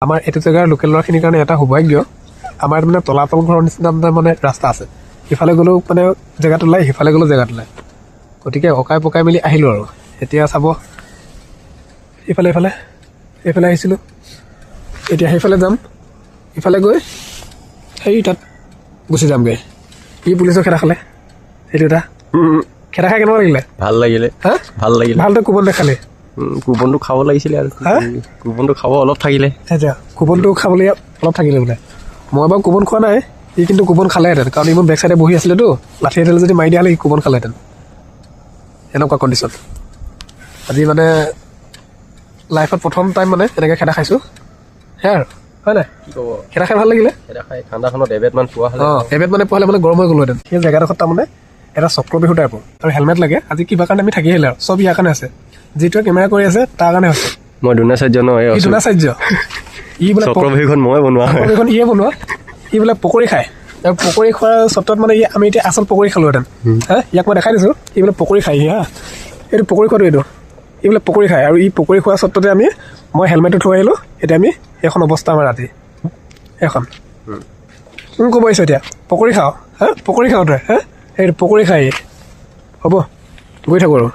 আমাৰ এইটো জেগাৰ লোকেল ল'ৰাখিনিৰ কাৰণে এটা সৌভাগ্য, আমাৰ মানে তলাতল ঘৰৰ নিচিনা মানে ৰাস্তা আছে। ইফালে গ'লেও মানে জেগাত ওলাই, সিফালে গ'লেও জেগাত ওলাই। গতিকে অকাই পকাই মেলি আহিলোঁ আৰু এতিয়া চাব ইফালে ইফালে এইফালে আহিছিলোঁ, এতিয়া সেইফালে যাম। ইফালে গৈ সেই তাত গুচি যামগৈ। ই পুলিচৰ খেদা খালে, সেইটো এটা খেদা খাই কেনেকুৱা লাগিলে? ভাল লাগিলে, হা ভাল লাগিলে। ভালটো কুপন দেখালে, কুপনটো খাব লাগিছিলে আৰু কুপনটো খাব অলপ থাকিলে। এতিয়া কুপনটো খাবলৈ অলপ থাকিলে বোলে। মই বাৰু কুপন খোৱা নাই, সি কিন্তু কুপন খালেহেঁতেন, কাৰণ ই মোৰ বেক চাইডে বহি আছিলেতো। লাঠি এডাল যদি মাৰি দিয়া হ'লে সি কুপন খালেহেঁতেন। এনেকুৱা কণ্ডিশ্যন আজি মানে লাইফত প্ৰথম টাইম মানে এনেকৈ খেদা খাইছোঁ। সেয়াই আৰু হয় নাই? কি ক'ব, খেদা খাই ভাল লাগিলে। খেদা খাই ঠাণ্ডাখনত এবেটমান পোৱা হ'লে এবেট মানে পোৱা হ'লে মানে গৰম হৈ গ'লোহেঁতেন। সেই জেগাডোখৰত তাৰমানে এটা চক্ৰ বিহু টাইপৰ আৰু হেলমেট লাগে। আজি কিবা কাৰণে আমি থাকি আহিলে আৰু চব ইয়াৰ কাৰণে আছে। যিটোৱে কেমেৰা কৰি আছে তাৰ কাৰণে হৈছে। মই দুনাচাৰ্য নহয়, ই দুনাচাৰ্য। ই বোলে চক্ৰভূষণ মই বনোৱা হয়। এইখন ইয়ে বনোৱা, ই বোলে পকৰি খায়। আৰু পকৰি খোৱাৰ চত্বত মানে আমি এতিয়া আচল পকৰি খালোহেঁতেন। হা, ইয়াক মই দেখাই দিছোঁ, ই বোলে পকৰি খায়। হা, এইটো পকৰি খোৱাটো এইটো, ই বোলে পকৰি খায়। আৰু ই পকৰি খোৱাৰ চত্বতে মই হেলমেটটো থৈ আহিলোঁ। এতিয়া আমি এইখন অৱস্থা আমাৰ ৰাতি এইখন ক'ব আহিছোঁ এতিয়া পকৰি খাওঁ। হা, পকৰি খাওঁ তই। হা, সেইটো পকৰি খায়। হ'ব গৈ থাকোঁ আৰু।